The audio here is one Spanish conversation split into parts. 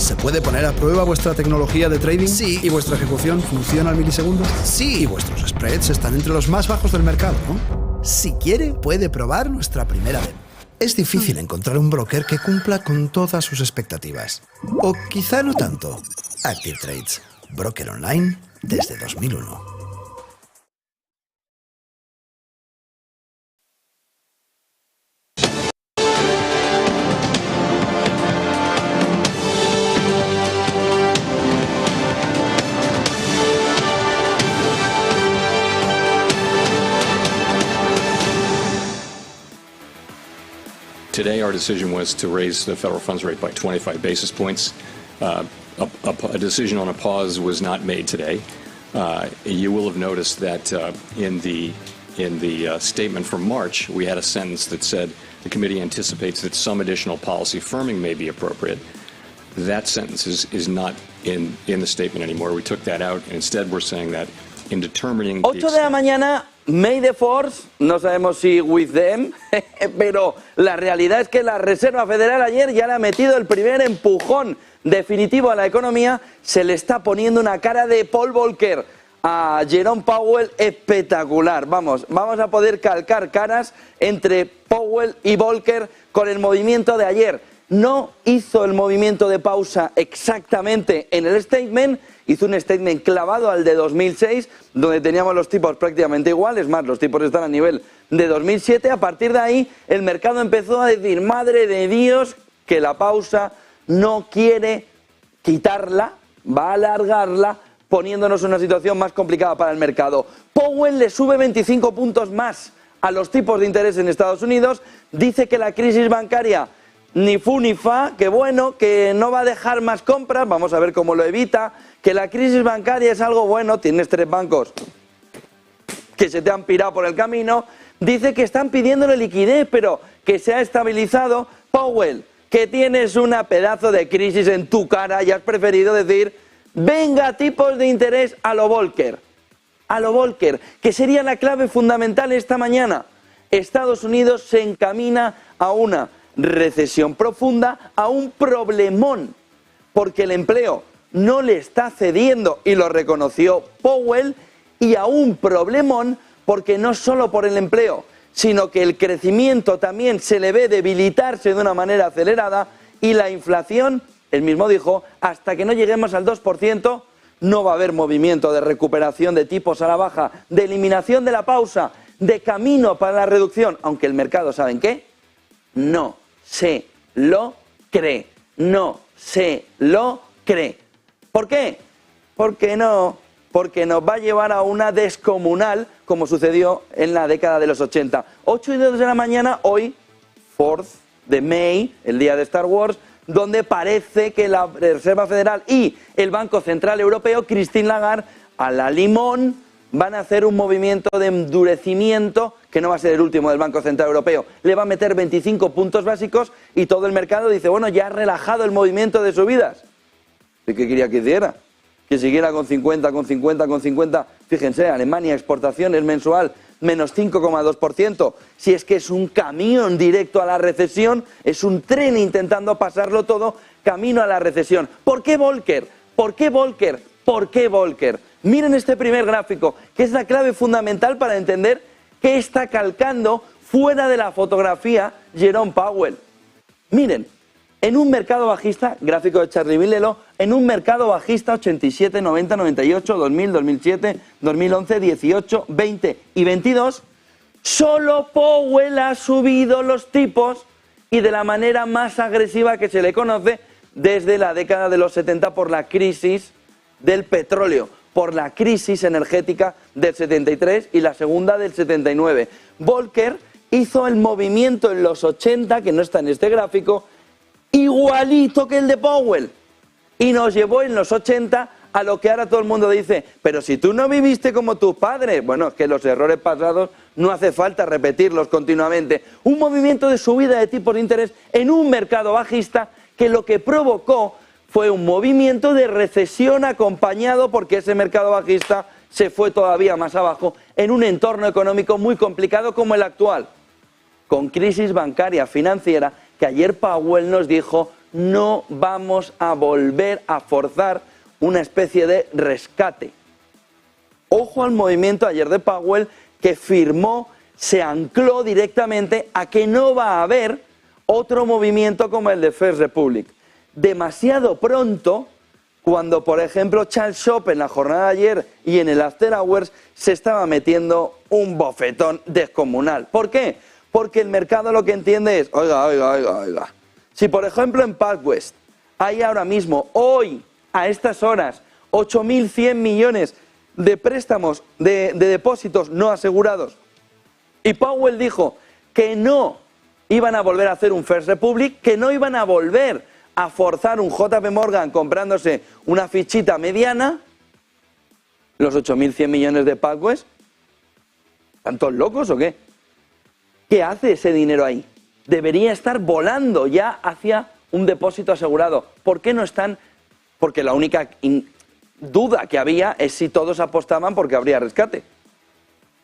¿Se puede poner a prueba vuestra tecnología de trading? Sí. ¿Y vuestra ejecución funciona al milisegundo? Sí. Y vuestros spreads están entre los más bajos del mercado, ¿no? Si quiere, puede probar nuestra primera demo. Es difícil encontrar un broker que cumpla con todas sus expectativas. O quizá no tanto. Active Trades, broker online desde 2001. Today, our decision was to raise the federal funds rate by 25 basis points. A decision on a pause was not made today. You will have noticed that in the statement from March, we had a sentence that said the committee anticipates that some additional policy firming may be appropriate. That sentence is not in the statement anymore. We took that out, and instead we're saying that in determining... 8 de la mañana, May the Force, no sabemos si with them, pero la realidad es que la Reserva Federal ayer ya le ha metido el primer empujón definitivo a la economía. Se le está poniendo una cara de Paul Volcker a Jerome Powell espectacular. Vamos a poder calcar caras entre Powell y Volcker con el movimiento de ayer. No hizo el movimiento de pausa exactamente en el statement, hizo un statement clavado al de 2006, donde teníamos los tipos prácticamente iguales, más los tipos están a nivel de 2007. A partir de ahí, el mercado empezó a decir, madre de Dios, que la pausa no quiere quitarla, va a alargarla, poniéndonos en una situación más complicada para el mercado. Powell le sube 25 puntos más a los tipos de interés en Estados Unidos, dice que la crisis bancaria ni fu ni fa, que bueno, que no va a dejar más compras, vamos a ver cómo lo evita, que la crisis bancaria es algo bueno, tienes 3 bancos que se te han pirado por el camino, dice que están pidiéndole liquidez, pero que se ha estabilizado. Powell, que tienes una pedazo de crisis en tu cara y has preferido decir, venga, tipos de interés a lo Volcker, que sería la clave fundamental esta mañana. Estados Unidos se encamina a una recesión profunda, a un problemón, porque el empleo no le está cediendo, y lo reconoció Powell, y a un problemón porque no solo por el empleo, sino que el crecimiento también se le ve debilitarse de una manera acelerada, y la inflación, él mismo dijo, hasta que no lleguemos al 2%, no va a haber movimiento de recuperación de tipos a la baja, de eliminación de la pausa, de camino para la reducción, aunque el mercado, ¿saben qué? No se lo cree, no se lo cree. ¿Por qué? Porque nos va a llevar a una descomunal, como sucedió en la década de los 80. 8 y 2 de la mañana, hoy, 4th de May, el día de Star Wars, donde parece que la Reserva Federal y el Banco Central Europeo, Christine Lagarde, a la limón, van a hacer un movimiento de endurecimiento que no va a ser el último del Banco Central Europeo. Le va a meter 25 puntos básicos y todo el mercado dice, bueno, ya ha relajado el movimiento de subidas. ¿Y qué quería que hiciera? Que siguiera con 50, con 50, con 50. Fíjense, Alemania, exportaciones mensual, menos 5,2%. Si es que es un camión directo a la recesión, es un tren intentando pasarlo todo, camino a la recesión. ¿Por qué Volcker? ¿Por qué Volcker? ¿Por qué Volcker? Miren este primer gráfico, que es la clave fundamental para entender qué está calcando fuera de la fotografía Jerome Powell. Miren, en un mercado bajista, gráfico de Charlie Vilelo, en un mercado bajista 87, 90, 98, 2000, 2007, 2011, 18, 20 y 22, solo Powell ha subido los tipos y de la manera más agresiva que se le conoce desde la década de los 70 por la crisis del petróleo, por la crisis energética del 73 y la segunda del 79. Volcker hizo el movimiento en los 80, que no está en este gráfico, igualito que el de Powell, y nos llevó en los 80 a lo que ahora todo el mundo dice, pero si tú no viviste como tus padres. Bueno, es que los errores pasados no hace falta repetirlos continuamente. Un movimiento de subida de tipos de interés en un mercado bajista que lo que provocó fue un movimiento de recesión acompañado porque ese mercado bajista se fue todavía más abajo en un entorno económico muy complicado como el actual, con crisis bancaria financiera que ayer Powell nos dijo no vamos a volver a forzar una especie de rescate. Ojo al movimiento ayer de Powell, que firmó, se ancló directamente a que no va a haber otro movimiento como el de First Republic. Demasiado pronto, cuando por ejemplo Charles Schwab en la jornada de ayer y en el After Hours se estaba metiendo un bofetón descomunal. ¿Por qué? Porque el mercado lo que entiende es, oiga. Si por ejemplo en PacWest hay ahora mismo, hoy, a estas horas, 8.100 millones de préstamos, de depósitos no asegurados, y Powell dijo que no iban a volver a hacer un First Republic, que no iban a volver a forzar un JP Morgan comprándose una fichita mediana, los 8.100 millones de PacWest, ¿están todos locos o qué? ¿Qué hace ese dinero ahí? Debería estar volando ya hacia un depósito asegurado. ¿Por qué no están? Porque la única duda que había es si todos apostaban porque habría rescate.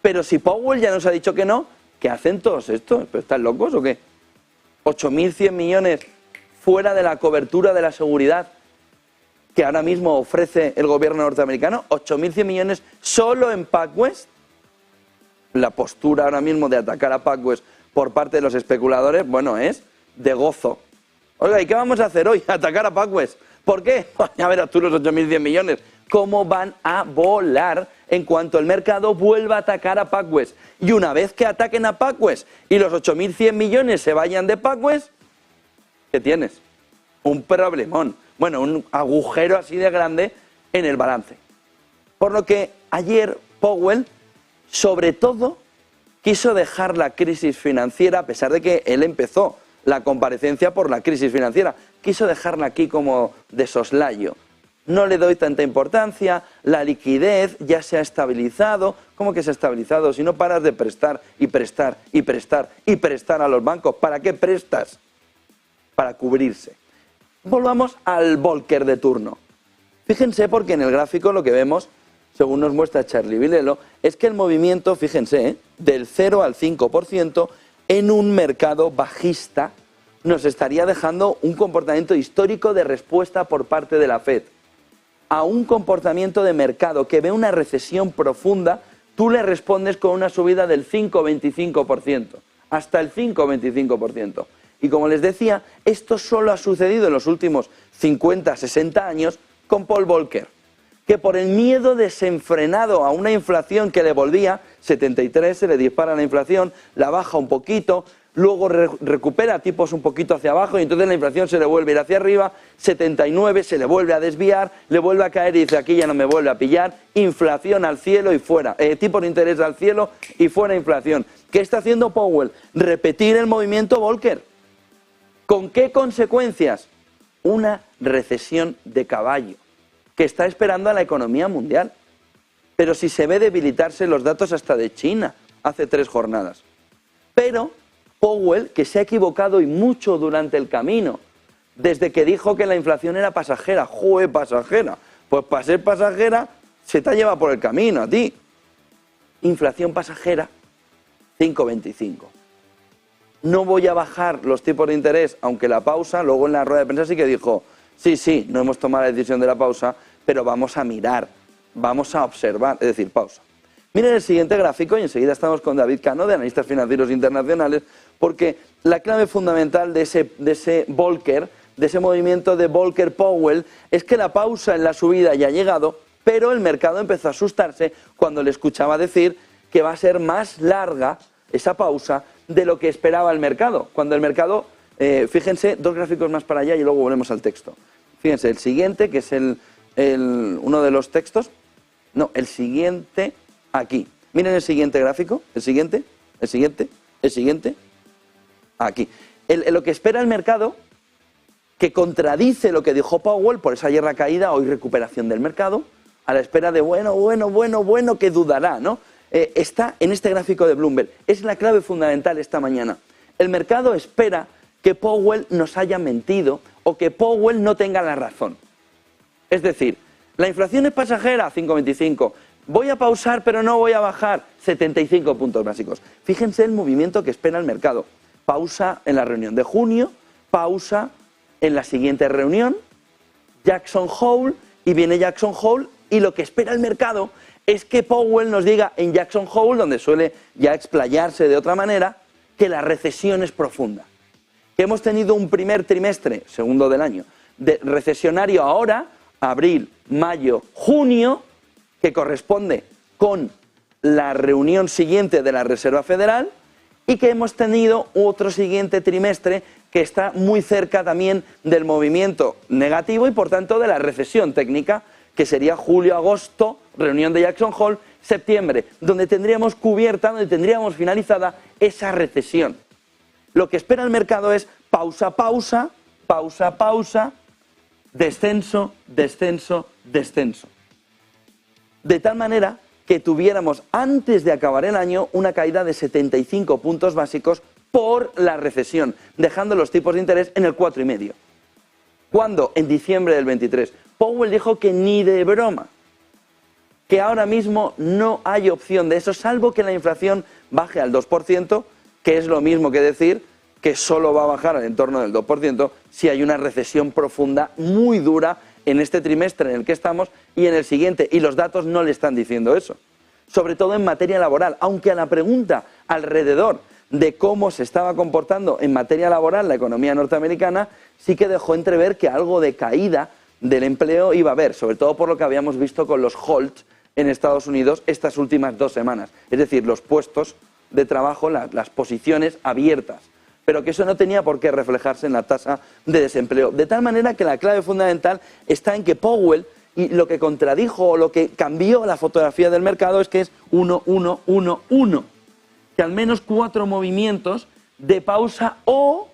Pero si Powell ya nos ha dicho que no, ¿qué hacen todos estos? ¿Pero están locos o qué? 8.100 millones fuera de la cobertura de la seguridad que ahora mismo ofrece el gobierno norteamericano. 8.100 millones solo en PacWest. La postura ahora mismo de atacar a PacWest por parte de los especuladores, bueno, es de gozo. Oiga, ¿y qué vamos a hacer hoy? Atacar a PacWest. ¿Por qué? Ya verás tú los 8.100 millones. ¿Cómo van a volar en cuanto el mercado vuelva a atacar a PacWest? Y una vez que ataquen a PacWest y los 8.100 millones se vayan de PacWest, ¿qué tienes? Un problemón. Bueno, un agujero así de grande en el balance. Por lo que ayer Powell, sobre todo, quiso dejar la crisis financiera, a pesar de que él empezó la comparecencia por la crisis financiera, quiso dejarla aquí como de soslayo. No le doy tanta importancia, la liquidez ya se ha estabilizado. ¿Cómo que se ha estabilizado? Si no paras de prestar y prestar y prestar y prestar a los bancos, ¿para qué prestas? Para cubrirse. Volvamos al Volcker de turno. Fíjense porque en el gráfico lo que vemos, según nos muestra Charlie Vilelo, es que el movimiento, fíjense, del 0 al 5% en un mercado bajista nos estaría dejando un comportamiento histórico de respuesta por parte de la Fed. A un comportamiento de mercado que ve una recesión profunda, tú le respondes con una subida del 5,25%, hasta el 5,25%. Y como les decía, esto solo ha sucedido en los últimos 50, 60 años con Paul Volcker, que por el miedo desenfrenado a una inflación que le volvía, 73 se le dispara la inflación, la baja un poquito, luego recupera tipos un poquito hacia abajo y entonces la inflación se le vuelve a ir hacia arriba, 79 se le vuelve a desviar, le vuelve a caer y dice aquí ya no me vuelve a pillar, inflación al cielo y fuera, tipo de interés al cielo y fuera inflación. ¿Qué está haciendo Powell? Repetir el movimiento Volcker. ¿Con qué consecuencias? Una recesión de caballo que está esperando a la economía mundial. Pero si se ve debilitarse los datos hasta de China hace 3 jornadas. Pero Powell, que se ha equivocado y mucho durante el camino, desde que dijo que la inflación era pasajera. ¡Joder, pasajera! Pues para ser pasajera se te lleva por el camino a ti. Inflación pasajera, 5,25. No voy a bajar los tipos de interés, aunque la pausa, luego en la rueda de prensa sí que dijo, sí, no hemos tomado la decisión de la pausa, pero vamos a mirar, vamos a observar, es decir, pausa. Miren el siguiente gráfico y enseguida estamos con David Cano, de Analistas Financieros Internacionales, porque la clave fundamental de ese Volcker, de ese movimiento de Volcker-Powell, es que la pausa en la subida ya ha llegado, pero el mercado empezó a asustarse cuando le escuchaba decir que va a ser más larga esa pausa de lo que esperaba el mercado. Cuando el mercado, fíjense, 2 gráficos más para allá y luego volvemos al texto. Fíjense, el siguiente, que es uno de los textos, no, el siguiente, aquí. Miren el siguiente gráfico, el siguiente, aquí. Lo que espera el mercado, que contradice lo que dijo Powell, por eso ayer la caída, hoy recuperación del mercado, a la espera de bueno, que dudará, ¿no? Está en este gráfico de Bloomberg. Es la clave fundamental esta mañana. El mercado espera que Powell nos haya mentido o que Powell no tenga la razón. Es decir, la inflación es pasajera, 5,25. Voy a pausar, pero no voy a bajar, 75 puntos básicos. Fíjense el movimiento que espera el mercado. Pausa en la reunión de junio, pausa en la siguiente reunión, Jackson Hole, y viene Jackson Hole, y lo que espera el mercado es que Powell nos diga en Jackson Hole, donde suele ya explayarse de otra manera, que la recesión es profunda. Que hemos tenido un primer trimestre, segundo del año, de recesionario ahora, abril, mayo, junio, que corresponde con la reunión siguiente de la Reserva Federal, y que hemos tenido otro siguiente trimestre que está muy cerca también del movimiento negativo y por tanto de la recesión técnica, que sería julio-agosto, reunión de Jackson Hole, septiembre, donde tendríamos cubierta, donde tendríamos finalizada esa recesión. Lo que espera el mercado es pausa, pausa, pausa, pausa, descenso, descenso, descenso. De tal manera que tuviéramos antes de acabar el año una caída de 75 puntos básicos por la recesión, dejando los tipos de interés en el 4,5. Cuando en diciembre del 23 Powell dijo que ni de broma, que ahora mismo no hay opción de eso, salvo que la inflación baje al 2%, que es lo mismo que decir que solo va a bajar al entorno del 2% si hay una recesión profunda muy dura en este trimestre en el que estamos y en el siguiente, y los datos no le están diciendo eso. Sobre todo en materia laboral, aunque a la pregunta alrededor de cómo se estaba comportando en materia laboral la economía norteamericana, sí que dejó entrever que algo de caída del empleo iba a haber, sobre todo por lo que habíamos visto con los holds en Estados Unidos estas últimas 2 semanas, es decir, los puestos de trabajo, las posiciones abiertas, pero que eso no tenía por qué reflejarse en la tasa de desempleo. De tal manera que la clave fundamental está en que Powell, y lo que contradijo o lo que cambió la fotografía del mercado es que es 1, 1, 1, 1, que al menos 4 movimientos de pausa o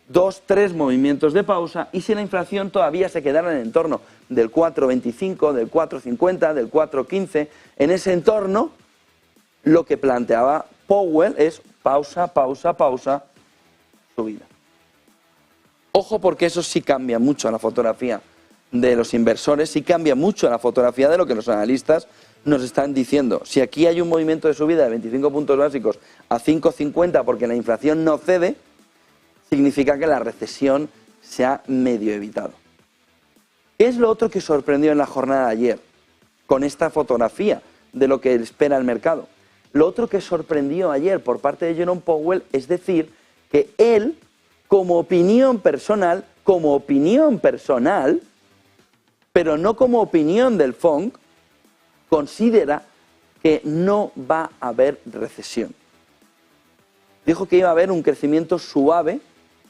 2, 3 movimientos de pausa, y si la inflación todavía se quedara en el entorno del 4,25, del 4,50, del 4,15, en ese entorno, lo que planteaba Powell es pausa, pausa, pausa, subida. Ojo, porque eso sí cambia mucho la fotografía de los inversores, sí cambia mucho la fotografía de lo que los analistas nos están diciendo. Si aquí hay un movimiento de subida de 25 puntos básicos a 5,50 porque la inflación no cede, significa que la recesión se ha medio evitado. ¿Qué es lo otro que sorprendió en la jornada de ayer con esta fotografía de lo que espera el mercado? Lo otro que sorprendió ayer por parte de Jerome Powell es decir que él, como opinión personal, pero no como opinión del FONC, considera que no va a haber recesión. Dijo que iba a haber un crecimiento suave,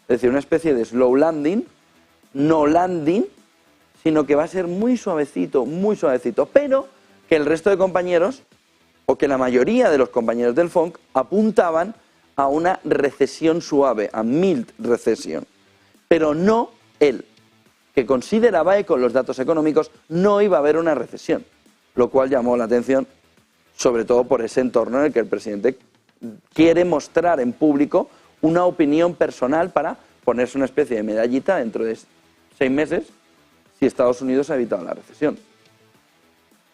es decir, una especie de slow landing, no landing, sino que va a ser muy suavecito, pero que el resto de compañeros, o que la mayoría de los compañeros del FONC, apuntaban a una recesión suave, a mild recesión, pero no él, que consideraba que con los datos económicos no iba a haber una recesión, lo cual llamó la atención, sobre todo por ese entorno en el que el presidente quiere mostrar en público una opinión personal para ponerse una especie de medallita dentro de 6 meses si Estados Unidos ha evitado la recesión.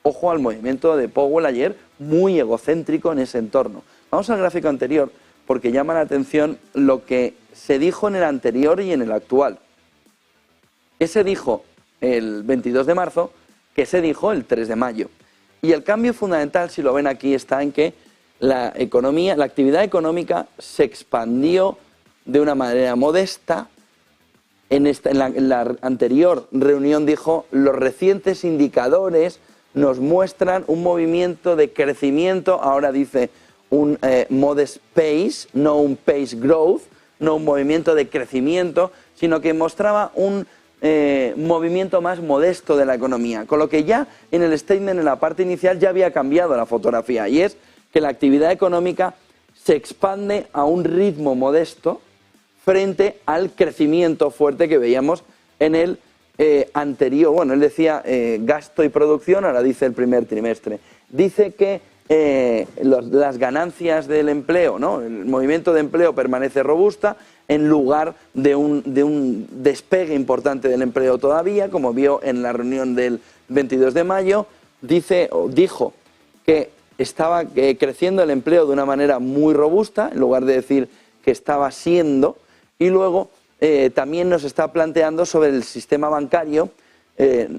Ojo al movimiento de Powell ayer, muy egocéntrico en ese entorno. Vamos al gráfico anterior, porque llama la atención lo que se dijo en el anterior y en el actual. ¿Qué se dijo el 22 de marzo? ¿Qué se dijo el 3 de mayo? Y el cambio fundamental, si lo ven aquí, está en que la actividad económica se expandió de una manera modesta. En la anterior reunión dijo, los recientes indicadores nos muestran un movimiento de crecimiento, ahora dice un modest pace, no un pace growth, no un movimiento de crecimiento, sino que mostraba un movimiento más modesto de la economía, con lo que ya en el statement, en la parte inicial, ya había cambiado la fotografía, y es que la actividad económica se expande a un ritmo modesto frente al crecimiento fuerte que veíamos en el anterior. Bueno, él decía gasto y producción, ahora dice el primer trimestre. Dice que las ganancias del empleo, ¿no? El movimiento de empleo permanece robusta en lugar de un despegue importante del empleo todavía, como vio en la reunión del 22 de mayo. Dijo que estaba creciendo el empleo de una manera muy robusta, en lugar de decir que estaba siendo, y luego también nos está planteando sobre el sistema bancario.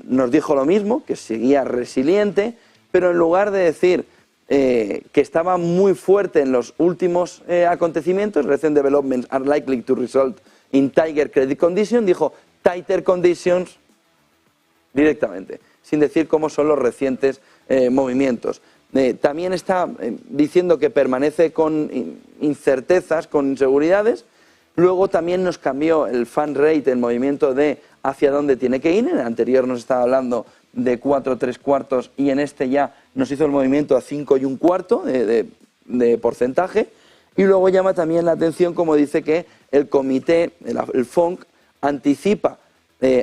Nos dijo lo mismo, que seguía resiliente, pero en lugar de decir que estaba muy fuerte en los últimos acontecimientos, recent developments are likely to result in tighter credit conditions, dijo tighter conditions directamente, sin decir cómo son los recientes movimientos. También está diciendo que permanece con incertezas, con inseguridades. Luego también nos cambió el fund rate, el movimiento de hacia dónde tiene que ir. En el anterior nos estaba hablando de 4 3/4 y en este ya nos hizo el movimiento a 5 1/4 de porcentaje. Y luego llama también la atención como dice que el comité, el FONC, anticipa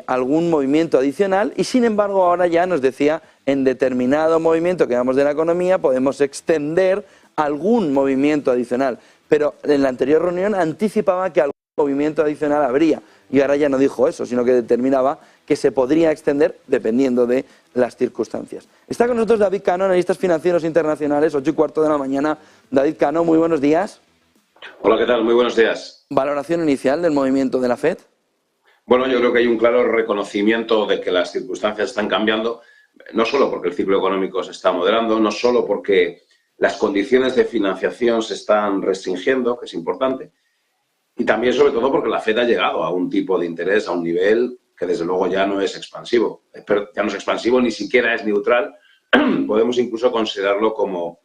algún movimiento adicional y sin embargo ahora ya nos decía en determinado movimiento que vemos de la economía podemos extender algún movimiento adicional. Pero en la anterior reunión anticipaba que algún movimiento adicional habría y ahora ya no dijo eso, sino que determinaba que se podría extender dependiendo de las circunstancias. Está con nosotros David Cano, analistas financieros internacionales, 8:15 de la mañana. David Cano, muy buenos días. Hola, ¿qué tal? Muy buenos días. ¿Valoración inicial del movimiento de la FED? Bueno, yo creo que hay un claro reconocimiento de que las circunstancias están cambiando, no solo porque el ciclo económico se está moderando, no solo porque las condiciones de financiación se están restringiendo, que es importante, y también sobre todo porque la FED ha llegado a un tipo de interés, a un nivel que desde luego ya no es expansivo. Pero ya no es expansivo, ni siquiera es neutral. Podemos incluso considerarlo como,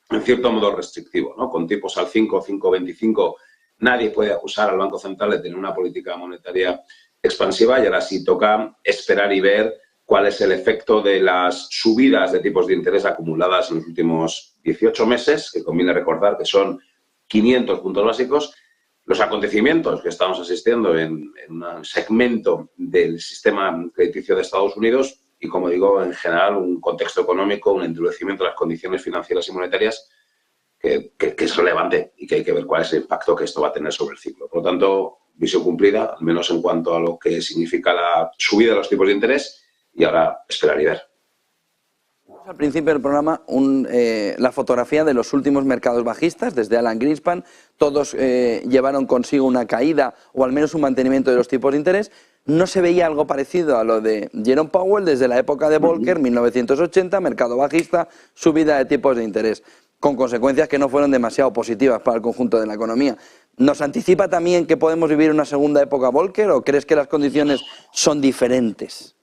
en cierto modo, restrictivo, ¿no? Con tipos al 5, 5,25, nadie puede acusar al Banco Central de tener una política monetaria expansiva y ahora sí toca esperar y ver cuál es el efecto de las subidas de tipos de interés acumuladas en los últimos 18 meses, que conviene recordar que son 500 puntos básicos, los acontecimientos que estamos asistiendo en un segmento del sistema crediticio de Estados Unidos y, como digo, en general un contexto económico, un endurecimiento de las condiciones financieras y monetarias que es relevante y que hay que ver cuál es el impacto que esto va a tener sobre el ciclo. Por lo tanto, visión cumplida, al menos en cuanto a lo que significa la subida de los tipos de interés y ahora esperar y ver. Al principio del programa, la fotografía de los últimos mercados bajistas, desde Alan Greenspan, todos llevaron consigo una caída o al menos un mantenimiento de los tipos de interés. No se veía algo parecido a lo de Jerome Powell desde la época de Volcker, 1980, mercado bajista, subida de tipos de interés, con consecuencias que no fueron demasiado positivas para el conjunto de la economía. ¿Nos anticipa también que podemos vivir una segunda época Volcker o crees que las condiciones son diferentes?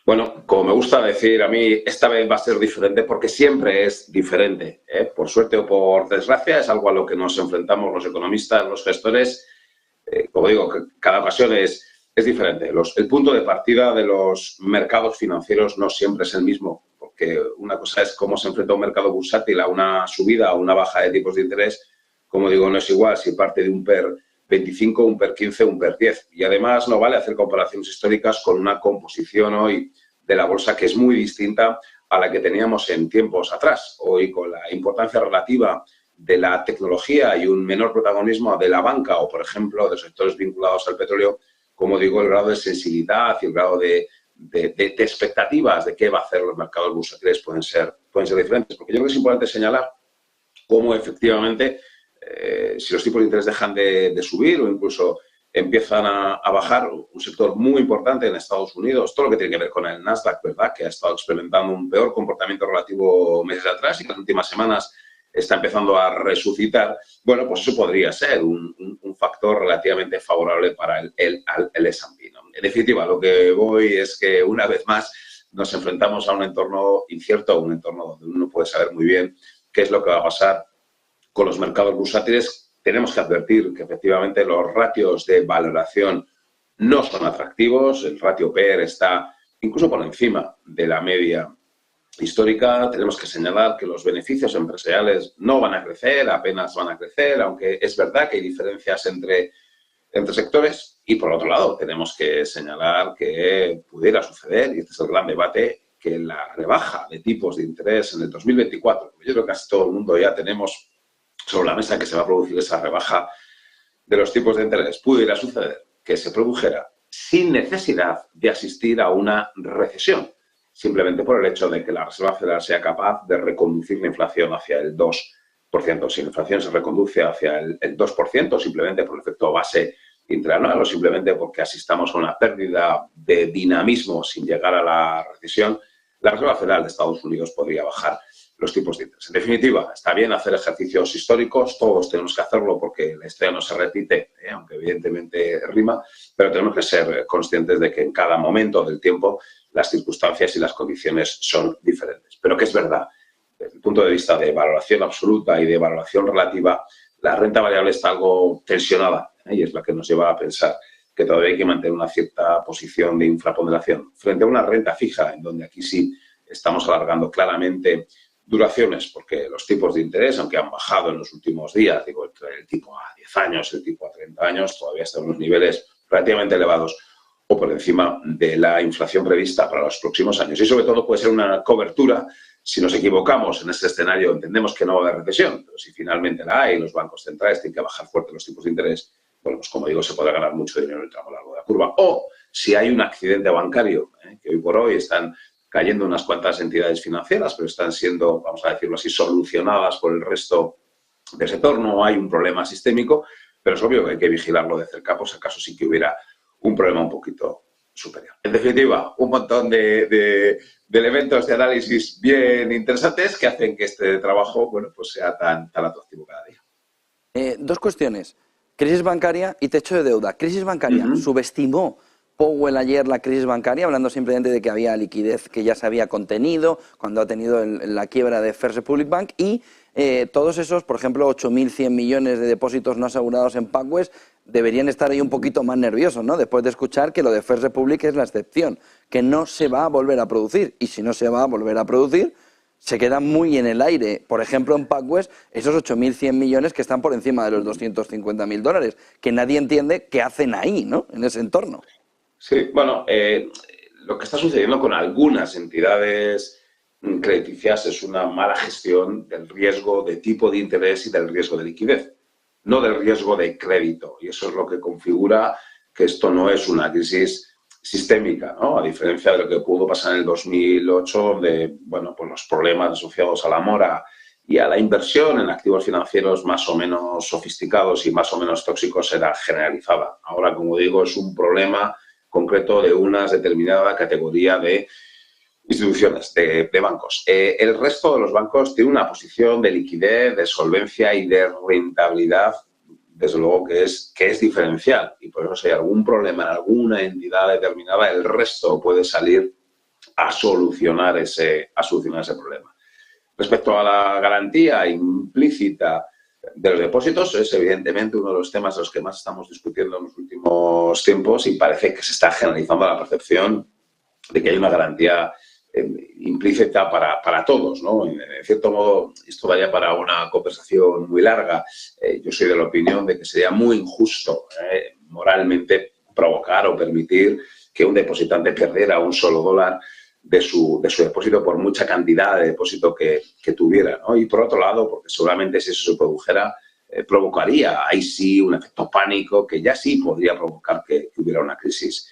Bueno, como me gusta decir a mí, esta vez va a ser diferente porque siempre es diferente, ¿eh? Por suerte o por desgracia, es algo a lo que nos enfrentamos los economistas, los gestores. Como digo, que cada ocasión es diferente. El punto de partida de los mercados financieros no siempre es el mismo, porque una cosa es cómo se enfrenta un mercado bursátil a una subida o una baja de tipos de interés. Como digo, no es igual si parte de un PER 25, un PER 15, un PER 10. Y además no vale hacer comparaciones históricas con una composición hoy de la bolsa que es muy distinta a la que teníamos en tiempos atrás. Hoy, con la importancia relativa de la tecnología y un menor protagonismo de la banca o, por ejemplo, de sectores vinculados al petróleo, como digo, el grado de sensibilidad y el grado de expectativas de qué va a hacer los mercados bursátiles pueden ser diferentes. Porque yo creo que es importante señalar cómo efectivamente si los tipos de interés dejan de subir o incluso empiezan a bajar, un sector muy importante en Estados Unidos, todo lo que tiene que ver con el Nasdaq, ¿verdad?, que ha estado experimentando un peor comportamiento relativo meses atrás y que en las últimas semanas está empezando a resucitar, bueno, pues eso podría ser un factor relativamente favorable para el S&P, ¿no? En definitiva, lo que voy es que una vez más nos enfrentamos a un entorno incierto, un entorno donde uno puede saber muy bien qué es lo que va a pasar con los mercados bursátiles. Tenemos que advertir que efectivamente los ratios de valoración no son atractivos. El ratio PER está incluso por encima de la media histórica. Tenemos que señalar que los beneficios empresariales no van a crecer, apenas van a crecer, aunque es verdad que hay diferencias entre sectores. Y por otro lado, tenemos que señalar que pudiera suceder, y este es el gran debate, que la rebaja de tipos de interés en el 2024, yo creo que casi todo el mundo ya tenemos sobre la mesa que se va a producir esa rebaja de los tipos de interés, pudiera suceder que se produjera sin necesidad de asistir a una recesión, simplemente por el hecho de que la Reserva Federal sea capaz de reconducir la inflación hacia el 2%. Si la inflación se reconduce hacia el 2%, simplemente por el efecto base interanual o simplemente porque asistamos a una pérdida de dinamismo sin llegar a la recesión, la Reserva Federal de Estados Unidos podría bajar los tipos de interés. En definitiva, está bien hacer ejercicios históricos, todos tenemos que hacerlo porque la historia no se repite, aunque evidentemente rima, pero tenemos que ser conscientes de que en cada momento del tiempo las circunstancias y las condiciones son diferentes. Pero que es verdad, desde el punto de vista de valoración absoluta y de valoración relativa, la renta variable está algo tensionada y es la que nos lleva a pensar que todavía hay que mantener una cierta posición de infraponderación frente a una renta fija, en donde aquí sí estamos alargando claramente duraciones, porque los tipos de interés, aunque han bajado en los últimos días, digo, el tipo a 10 años, el tipo a 30 años, todavía están en unos niveles relativamente elevados o por encima de la inflación prevista para los próximos años. Y sobre todo puede ser una cobertura si nos equivocamos en este escenario. Entendemos que no va a haber recesión, pero si finalmente la hay y los bancos centrales tienen que bajar fuerte los tipos de interés, bueno, pues como digo, se podrá ganar mucho dinero en el tramo largo de la curva. O si hay un accidente bancario, que hoy por hoy están cayendo unas cuantas entidades financieras, pero están siendo, vamos a decirlo así, solucionadas por el resto del sector. No hay un problema sistémico, pero es obvio que hay que vigilarlo de cerca, pues acaso sí que hubiera un problema un poquito superior. En definitiva, un montón de elementos de análisis bien interesantes que hacen que este trabajo, bueno, pues sea tan atractivo cada día. Dos cuestiones. Crisis bancaria y techo de deuda. Crisis bancaria. Subestimó Powell ayer la crisis bancaria, hablando simplemente de que había liquidez que ya se había contenido cuando ha tenido la quiebra de First Republic Bank y todos esos, por ejemplo, 8.100 millones de depósitos no asegurados en PacWest deberían estar ahí un poquito más nerviosos, ¿no? Después de escuchar que lo de First Republic es la excepción, que no se va a volver a producir. Y si no se va a volver a producir, se queda muy en el aire. Por ejemplo, en PacWest, esos 8.100 millones que están por encima de los $250.000, que nadie entiende qué hacen ahí, ¿no? En ese entorno. Sí, bueno, lo que está sucediendo con algunas entidades crediticias es una mala gestión del riesgo de tipo de interés y del riesgo de liquidez, no del riesgo de crédito. Y eso es lo que configura que esto no es una crisis sistémica, ¿no? A diferencia de lo que pudo pasar en el 2008, donde, bueno, pues los problemas asociados a la mora y a la inversión en activos financieros más o menos sofisticados y más o menos tóxicos era generalizada. Ahora, como digo, es un problema concreto de una determinada categoría de instituciones, de bancos. El resto de los bancos tiene una posición de liquidez, de solvencia y de rentabilidad, desde luego que es diferencial. Y por eso si hay algún problema en alguna entidad determinada, el resto puede salir a solucionar ese problema. Respecto a la garantía implícita de los depósitos, es evidentemente uno de los temas de los que más estamos discutiendo en los últimos tiempos y parece que se está generalizando la percepción de que hay una garantía implícita para todos, ¿no? En cierto modo, esto daría para una conversación muy larga. Yo soy de la opinión de que sería muy injusto moralmente provocar o permitir que un depositante perdiera un solo dólar de su depósito por mucha cantidad de depósito que tuviera, ¿no? Y por otro lado, porque seguramente si eso se produjera, provocaría ahí sí un efecto pánico que ya sí podría provocar que hubiera una crisis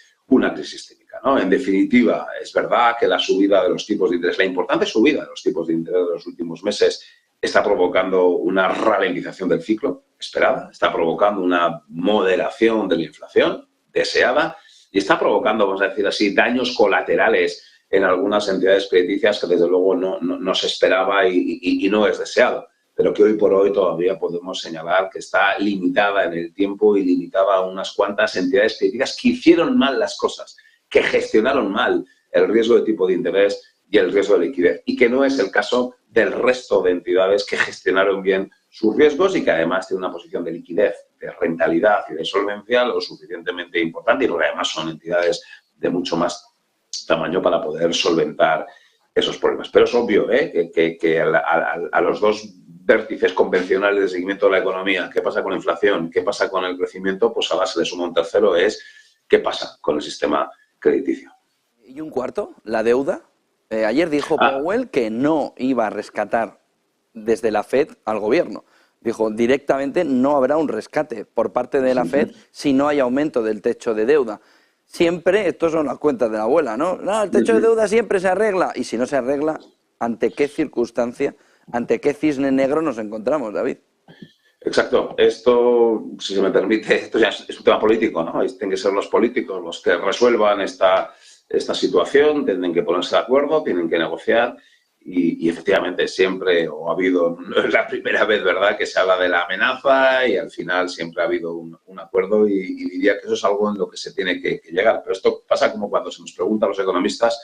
sistémica, ¿no? En definitiva, es verdad que la subida de los tipos de interés, la importante subida de los tipos de interés de los últimos meses está provocando una ralentización del ciclo esperada, está provocando una moderación de la inflación deseada y está provocando, vamos a decir así, daños colaterales en algunas entidades crediticias que desde luego no se esperaba y no es deseado, pero que hoy por hoy todavía podemos señalar que está limitada en el tiempo y limitada a unas cuantas entidades crediticias que hicieron mal las cosas, que gestionaron mal el riesgo de tipo de interés y el riesgo de liquidez, y que no es el caso del resto de entidades que gestionaron bien sus riesgos y que además tienen una posición de liquidez, de rentabilidad y de solvencia lo suficientemente importante y porque además son entidades de mucho más tamaño para poder solventar esos problemas. Pero es obvio que a los dos vértices convencionales de seguimiento de la economía, qué pasa con la inflación, qué pasa con el crecimiento, pues ahora se le suma un tercero, es qué pasa con el sistema crediticio. ¿Y un cuarto? ¿La deuda? Ayer dijo Powell que no iba a rescatar desde la FED al gobierno. Dijo, directamente no habrá un rescate por parte de la FED si no hay aumento del techo de deuda. Siempre, estos son las cuentas de la abuela, ¿no? No, el techo de deuda siempre se arregla. Y si no se arregla, ¿ante qué circunstancia, ante qué cisne negro nos encontramos, David? Exacto. Esto, si se me permite, esto ya es un tema político, ¿no? Tienen que ser los políticos los que resuelvan esta situación, tienen que ponerse de acuerdo, tienen que negociar y efectivamente siempre, o ha habido, no es la primera vez, ¿verdad?, que se habla de la amenaza y al final siempre ha habido un acuerdo y diría que eso es algo en lo que se tiene que llegar. Pero esto pasa como cuando se nos pregunta a los economistas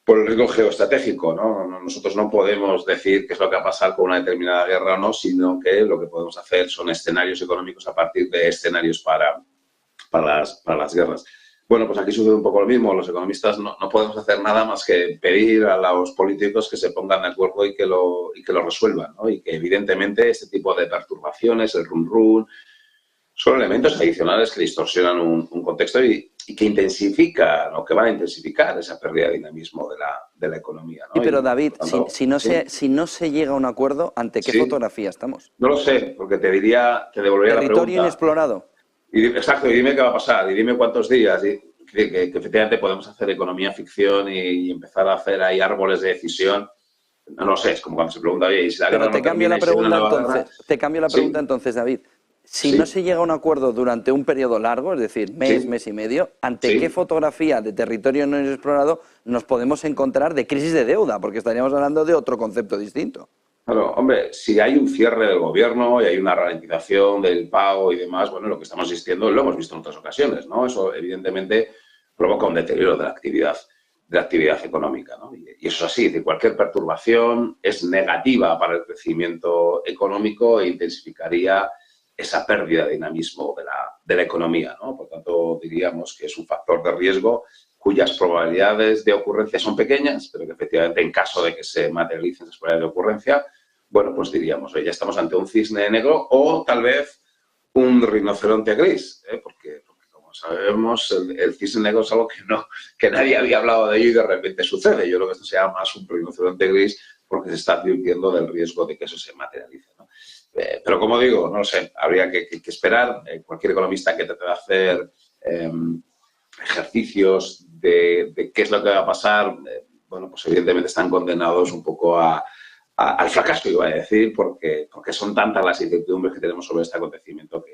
por el riesgo geoestratégico, ¿no? Nosotros no podemos decir qué es lo que va a pasar con una determinada guerra o no, sino que lo que podemos hacer son escenarios económicos a partir de escenarios para las guerras. Bueno, pues aquí sucede un poco lo mismo. Los economistas no podemos hacer nada más que pedir a los políticos que se pongan de acuerdo y que lo resuelvan, ¿no? Y que evidentemente este tipo de perturbaciones, el run-run, son elementos adicionales que distorsionan un contexto y que intensifican o que van a intensificar esa pérdida de dinamismo de la economía, ¿no? Sí, pero David, tanto, si no se llega a un acuerdo, ¿ante qué fotografía estamos? No lo sé, porque te devolvería la pregunta. Territorio inexplorado. Exacto, y dime qué va a pasar, y dime cuántos días, y que efectivamente podemos hacer economía ficción y empezar a hacer ahí árboles de decisión. No lo sé, es como cuando se pregunta, oye, ¿y si la guerra te cambio la pregunta entonces, David. Si no se llega a un acuerdo durante un periodo largo, es decir, mes y medio, ¿ante qué fotografía de territorio no explorado nos podemos encontrar de crisis de deuda? Porque estaríamos hablando de otro concepto distinto. Claro, hombre, si hay un cierre del gobierno y hay una ralentización del pago y demás, bueno, lo que estamos asistiendo lo hemos visto en otras ocasiones, ¿no? Eso evidentemente provoca un deterioro de la actividad económica, ¿no? Y eso es así, de cualquier perturbación es negativa para el crecimiento económico e intensificaría esa pérdida de dinamismo de la economía, ¿no? Por tanto, diríamos que es un factor de riesgo cuyas probabilidades de ocurrencia son pequeñas, pero que efectivamente en caso de que se materialicen esas probabilidades de ocurrencia, bueno, pues diríamos, oye, ya estamos ante un cisne negro o tal vez un rinoceronte gris, porque como sabemos, el cisne negro es algo que nadie había hablado de ello y de repente sucede. Yo creo que esto se llama más un rinoceronte gris porque se está advirtiendo del riesgo de que eso se materialice, ¿no? Pero como digo, no lo sé, habría que esperar. Cualquier economista que trate de hacer ejercicios de qué es lo que va a pasar, bueno, pues evidentemente están condenados un poco al fracaso, iba a decir, porque son tantas las incertidumbres que tenemos sobre este acontecimiento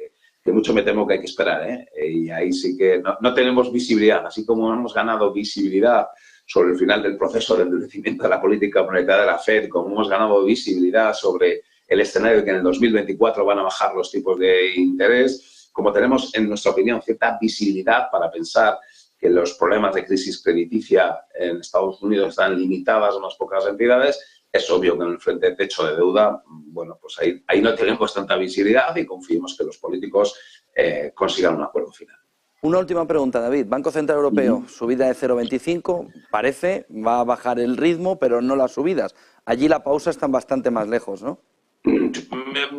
que mucho me temo que hay que esperar, y ahí sí que no tenemos visibilidad, así como hemos ganado visibilidad sobre el final del proceso de endurecimiento de la política monetaria de la FED, como hemos ganado visibilidad sobre el escenario de que en el 2024 van a bajar los tipos de interés, como tenemos, en nuestra opinión, cierta visibilidad para pensar que los problemas de crisis crediticia en Estados Unidos están limitadas a unas pocas entidades, es obvio que en el frente de techo de deuda, bueno, pues ahí no tenemos tanta visibilidad y confiemos que los políticos consigan un acuerdo final. Una última pregunta, David. Banco Central Europeo, subida de 0,25, parece, va a bajar el ritmo, pero no las subidas. Allí la pausa está bastante más lejos, ¿no?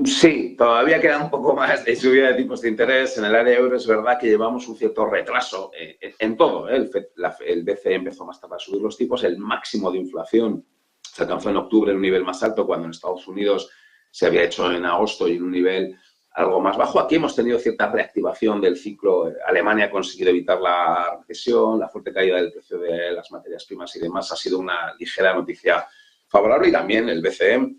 Sí, todavía queda un poco más de subida de tipos de interés. En el área euro es verdad que llevamos un cierto retraso en todo. El BCE empezó más tarde a subir los tipos. El máximo de inflación se alcanzó en octubre en un nivel más alto, cuando en Estados Unidos se había hecho en agosto y en un nivel algo más bajo. Aquí hemos tenido cierta reactivación del ciclo. Alemania ha conseguido evitar la recesión, la fuerte caída del precio de las materias primas y demás ha sido una ligera noticia favorable, y también el BCE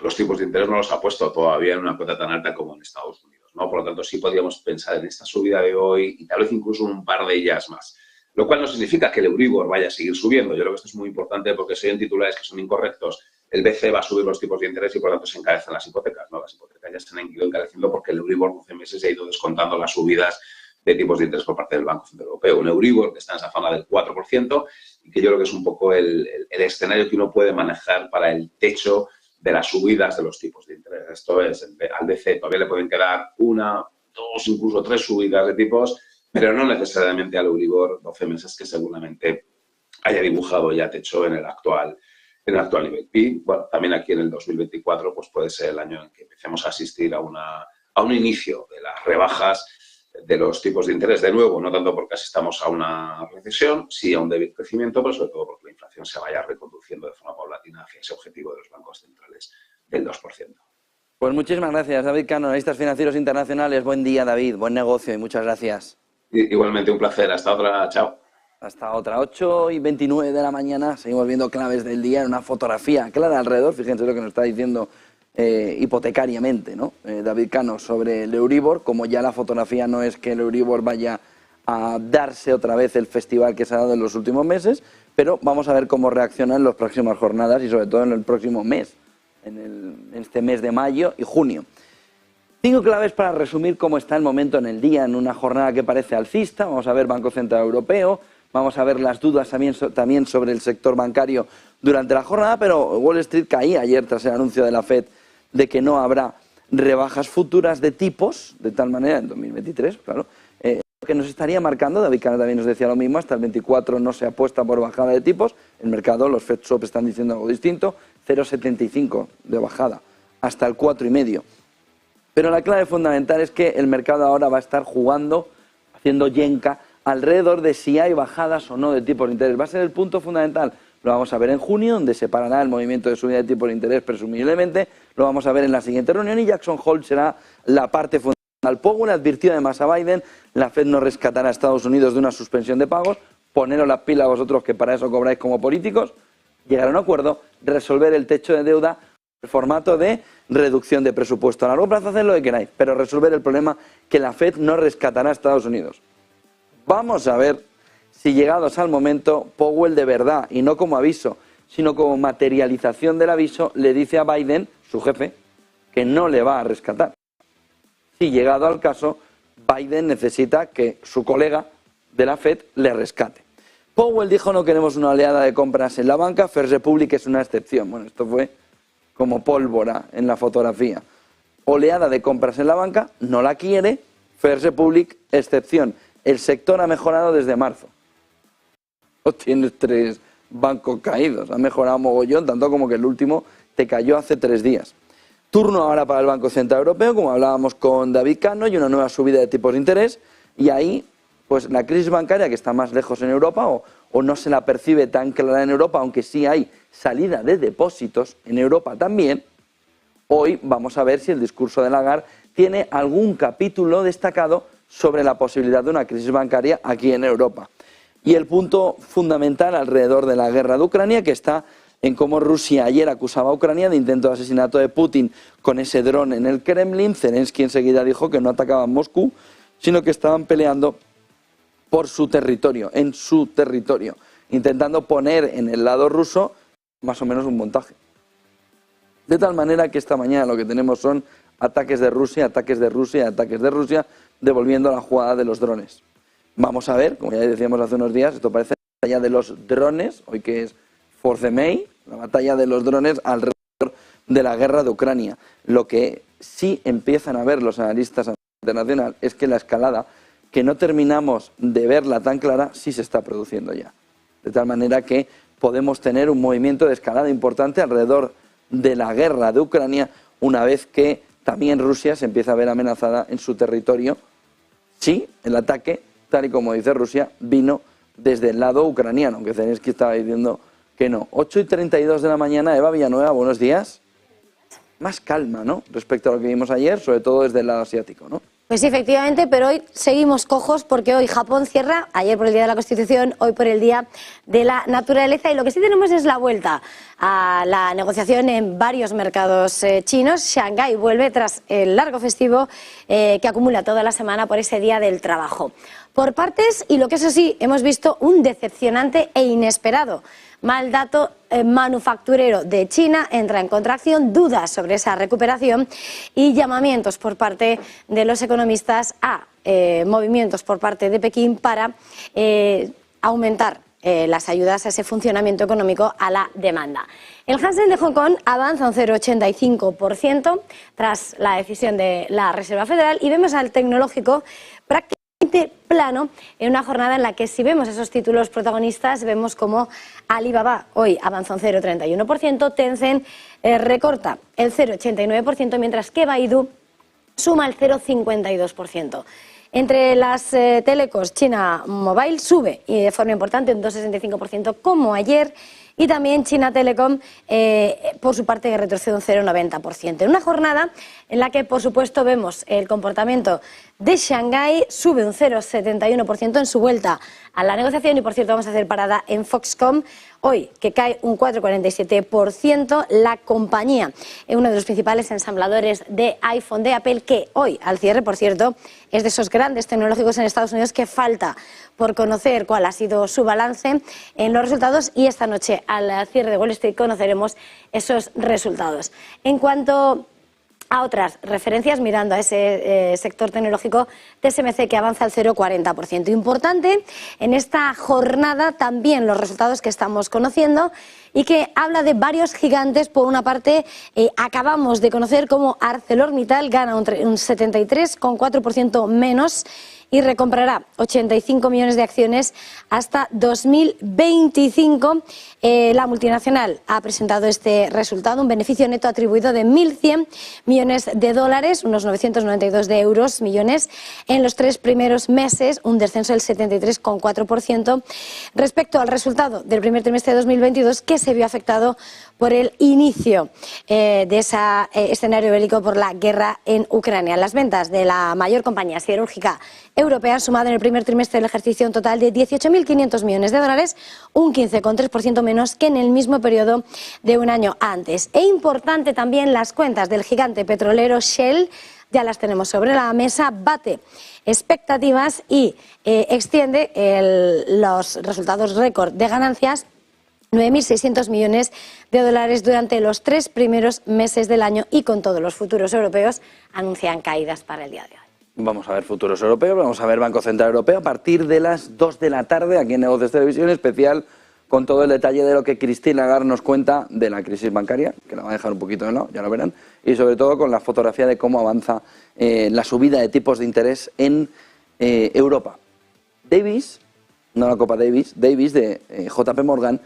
los tipos de interés no los ha puesto todavía en una cota tan alta como en Estados Unidos, ¿no? Por lo tanto, sí podríamos pensar en esta subida de hoy y tal vez incluso un par de ellas más. Lo cual no significa que el Euribor vaya a seguir subiendo. Yo creo que esto es muy importante porque si hay titulares que son incorrectos, el BCE va a subir los tipos de interés y por lo tanto se encarecen las hipotecas, ¿no? Las hipotecas ya se han ido encareciendo porque el Euribor 12 meses se ha ido descontando las subidas de tipos de interés por parte del Banco Central Europeo. Un Euribor que está en esa zona del 4% y que yo creo que es un poco el escenario que uno puede manejar para el techo de las subidas de los tipos de interés. Esto es, al BCE todavía le pueden quedar una, dos, incluso tres subidas de tipos, pero no necesariamente al Euribor 12 meses, que seguramente haya dibujado ya techo en el actual nivel. Y bueno, también aquí en el 2024 pues puede ser el año en que empecemos a asistir a un inicio de las rebajas de los tipos de interés, de nuevo, no tanto porque asistamos a una recesión, sí a un débil crecimiento, pero sobre todo porque la inflación se vaya reconduciendo de forma paulatina hacia ese objetivo de los bancos centrales del 2%. Pues muchísimas gracias, David Cano, analistas financieros internacionales. Buen día, David, buen negocio y muchas gracias. Igualmente un placer. Hasta otra. Chao. Hasta otra. 8:29 de la mañana. Seguimos viendo claves del día en una fotografía clara alrededor. Fíjense lo que nos está diciendo hipotecariamente, ¿no? David Cano, sobre el Euribor, como ya la fotografía no es que el Euribor vaya a darse otra vez el festival que se ha dado en los últimos meses, pero vamos a ver cómo reacciona en las próximas jornadas y sobre todo en el próximo mes, en este mes de mayo y junio. 5 claves para resumir cómo está el momento en el día, en una jornada que parece alcista. Vamos a ver Banco Central Europeo, vamos a ver las dudas también sobre el sector bancario durante la jornada, pero Wall Street caía ayer tras el anuncio de la Fed de que no habrá rebajas futuras de tipos, de tal manera, en 2023, claro, que nos estaría marcando, David Cano también nos decía lo mismo, hasta el 24 no se apuesta por bajada de tipos, el mercado, los Fed Swap están diciendo algo distinto, 0,75 de bajada, hasta el 4,5. Pero la clave fundamental es que el mercado ahora va a estar jugando, haciendo yenca, alrededor de si hay bajadas o no de tipos de interés. Va a ser el punto fundamental. Lo vamos a ver en junio, donde se parará el movimiento de subida de tipos de interés, presumiblemente. Lo vamos a ver en la siguiente reunión y Jackson Hole será la parte fundamental. Powell advirtió además a Biden, la Fed no rescatará a Estados Unidos de una suspensión de pagos. Poneros las pilas vosotros, que para eso cobráis como políticos. Llegar a un acuerdo, resolver el techo de deuda, el formato de reducción de presupuesto. A largo plazo haced lo que queráis, pero resolver el problema que la Fed no rescatará a Estados Unidos. Vamos a ver si llegados al momento Powell de verdad, y no como aviso, sino como materialización del aviso, le dice a Biden, su jefe, que no le va a rescatar. Si llegado al caso, Biden necesita que su colega de la Fed le rescate. Powell dijo: no queremos una oleada de compras en la banca, First Republic es una excepción. Bueno, esto fue como pólvora en la fotografía. Oleada de compras en la banca, no la quiere, First Republic, excepción. El sector ha mejorado desde marzo. No tienes 3 bancos caídos, ha mejorado mogollón, tanto como que el último te cayó hace 3 días. Turno ahora para el Banco Central Europeo, como hablábamos con David Cano, y una nueva subida de tipos de interés, y ahí pues la crisis bancaria, que está más lejos en Europa o no se la percibe tan clara en Europa, aunque sí hay salida de depósitos en Europa también. Hoy vamos a ver si el discurso de Lagarde tiene algún capítulo destacado sobre la posibilidad de una crisis bancaria aquí en Europa. Y el punto fundamental alrededor de la guerra de Ucrania, que está en cómo Rusia ayer acusaba a Ucrania de intento de asesinato de Putin con ese dron en el Kremlin. Zelensky enseguida dijo que no atacaban Moscú, sino que estaban peleando por su territorio, en su territorio, intentando poner en el lado ruso más o menos un montaje. De tal manera que esta mañana lo que tenemos son ataques de Rusia, ataques de Rusia, ataques de Rusia, devolviendo la jugada de los drones. Vamos a ver, como ya decíamos hace unos días, esto parece la batalla de los drones, hoy que es 4th de May, la batalla de los drones alrededor de la guerra de Ucrania. Lo que sí empiezan a ver los analistas internacionales es que la escalada, que no terminamos de verla tan clara, sí se está produciendo ya. De tal manera que podemos tener un movimiento de escalada importante alrededor de la guerra de Ucrania, una vez que también Rusia se empieza a ver amenazada en su territorio. Sí, el ataque, tal y como dice Rusia, vino desde el lado ucraniano, aunque Zelensky estaba diciendo que no. 8:32 de la mañana, Eva Villanueva, buenos días. Más calma, ¿no?, respecto a lo que vimos ayer, sobre todo desde el lado asiático, ¿no? Pues sí, efectivamente, pero hoy seguimos cojos porque hoy Japón cierra, ayer por el Día de la Constitución, hoy por el Día de la Naturaleza, y lo que sí tenemos es la vuelta a la negociación en varios mercados chinos. Shanghái vuelve tras el largo festivo que acumula toda la semana por ese Día del Trabajo. Por partes, y lo que es así, hemos visto un decepcionante e inesperado mal dato manufacturero de China, entra en contracción, dudas sobre esa recuperación y llamamientos por parte de los economistas a movimientos por parte de Pekín para aumentar las ayudas a ese funcionamiento económico, a la demanda. El Hansen de Hong Kong avanza un 0,85% tras la decisión de la Reserva Federal, y vemos al tecnológico prácticamente plano en una jornada en la que, si vemos esos títulos protagonistas, vemos como Alibaba hoy avanza un 0,31%, Tencent recorta el 0,89%, mientras que Baidu suma el 0,52%. Entre las telecos, China Mobile sube y de forma importante un 2,65% como ayer, Y también China Telecom, por su parte, retrocede un 0,90%. En una jornada en la que, por supuesto, vemos el comportamiento de Shanghái, sube un 0,71% en su vuelta a la negociación. Y, por cierto, vamos a hacer parada en Foxconn hoy, que cae un 4,47%. La compañía es uno de los principales ensambladores de iPhone de Apple, que hoy, al cierre, por cierto, es de esos grandes tecnológicos en Estados Unidos que falta por conocer cuál ha sido su balance en los resultados, y esta noche al cierre de Wall Street conoceremos esos resultados. En cuanto a otras referencias, mirando a ese sector tecnológico, TSMC, que avanza al 0,40%. Importante en esta jornada también los resultados que estamos conociendo y que habla de varios gigantes. Por una parte, acabamos de conocer cómo ArcelorMittal gana un 73,4% menos y recomprará 85 millones de acciones hasta 2025. La multinacional ha presentado este resultado, un beneficio neto atribuido de 1.100 millones de dólares, unos 992 de euros millones, en los 3 primeros meses, un descenso del 73,4% respecto al resultado del primer trimestre de 2022, que se vio afectado por el inicio de ese escenario bélico por la guerra en Ucrania. Las ventas de la mayor compañía siderúrgica europea han sumado en el primer trimestre del ejercicio un total de 18.500 millones de dólares, un 15,3% menos que en el mismo periodo de un año antes. E importante también las cuentas del gigante petrolero Shell, ya las tenemos sobre la mesa, bate expectativas y extiende los resultados récord de ganancias, 9.600 millones de dólares durante los 3 primeros meses del año, y con todos los futuros europeos anuncian caídas para el día de hoy. Vamos a ver futuros europeos, vamos a ver Banco Central Europeo a partir de las 2 de la tarde aquí en Negocios Televisión, especial con todo el detalle de lo que Christine Lagarde nos cuenta de la crisis bancaria, que la va a dejar un poquito de lado, ya lo verán, y sobre todo con la fotografía de cómo avanza la subida de tipos de interés en Europa. Davis, no la Copa Davis, Davis de JP Morgan,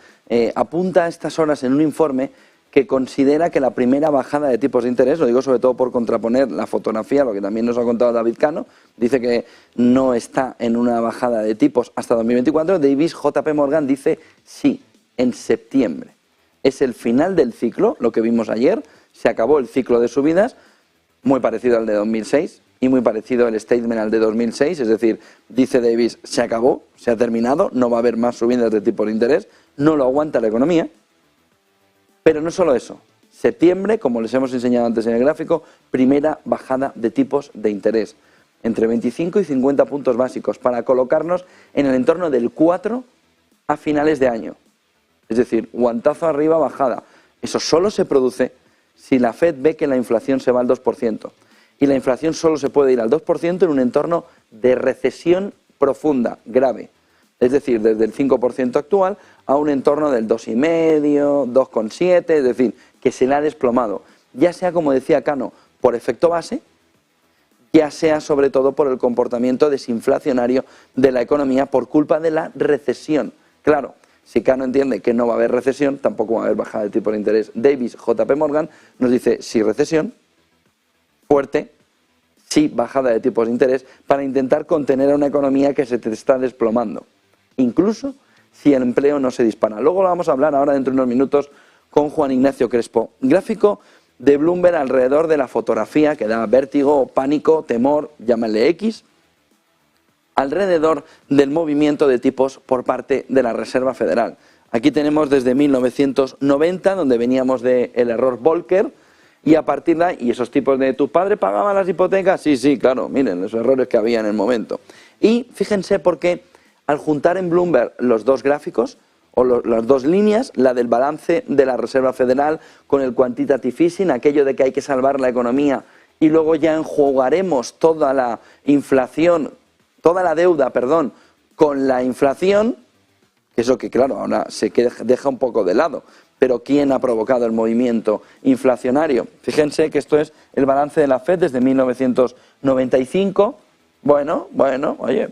apunta a estas horas en un informe que considera que la primera bajada de tipos de interés, lo digo sobre todo por contraponer la fotografía, lo que también nos ha contado David Cano, dice que no está en una bajada de tipos hasta 2024. Davis, JP Morgan, dice sí, en septiembre. Es el final del ciclo, lo que vimos ayer, se acabó el ciclo de subidas, muy parecido al de 2006 y muy parecido el statement al de 2006, es decir, dice Davis, se acabó, se ha terminado, no va a haber más subidas de tipos de interés, no lo aguanta la economía. Pero no solo eso, septiembre, como les hemos enseñado antes en el gráfico, primera bajada de tipos de interés, entre 25 y 50 puntos básicos, para colocarnos en el entorno del 4 a finales de año. Es decir, guantazo arriba, bajada. Eso solo se produce si la Fed ve que la inflación se va al 2%. Y la inflación solo se puede ir al 2% en un entorno de recesión profunda, grave. Es decir, desde el 5% actual a un entorno del 2,5, 2,7, es decir, que se le ha desplomado. Ya sea, como decía Cano, por efecto base, ya sea sobre todo por el comportamiento desinflacionario de la economía por culpa de la recesión. Claro, si Cano entiende que no va a haber recesión, tampoco va a haber bajada de tipo de interés. Davis, JP Morgan, nos dice sí recesión, fuerte, sí bajada de tipos de interés, para intentar contener a una economía que se te está desplomando. Incluso si el empleo no se dispara. Luego lo vamos a hablar ahora dentro de unos minutos con Juan Ignacio Crespo. Gráfico de Bloomberg alrededor de la fotografía que da vértigo, pánico, temor, llámale X, alrededor del movimiento de tipos por parte de la Reserva Federal. Aquí tenemos desde 1990, donde veníamos del error Volcker, y a partir de ahí, y esos tipos de ¿tu padre pagaba las hipotecas? Sí, claro, miren los errores que había en el momento. Y fíjense por qué al juntar en Bloomberg los dos gráficos, o las dos líneas, la del balance de la Reserva Federal con el quantitative easing, aquello de que hay que salvar la economía, y luego ya enjugaremos toda la inflación, toda la deuda, perdón, con la inflación, que eso que claro, ahora se deja un poco de lado. Pero ¿quién ha provocado el movimiento inflacionario? Fíjense que esto es el balance de la Fed desde 1995. Bueno, oye,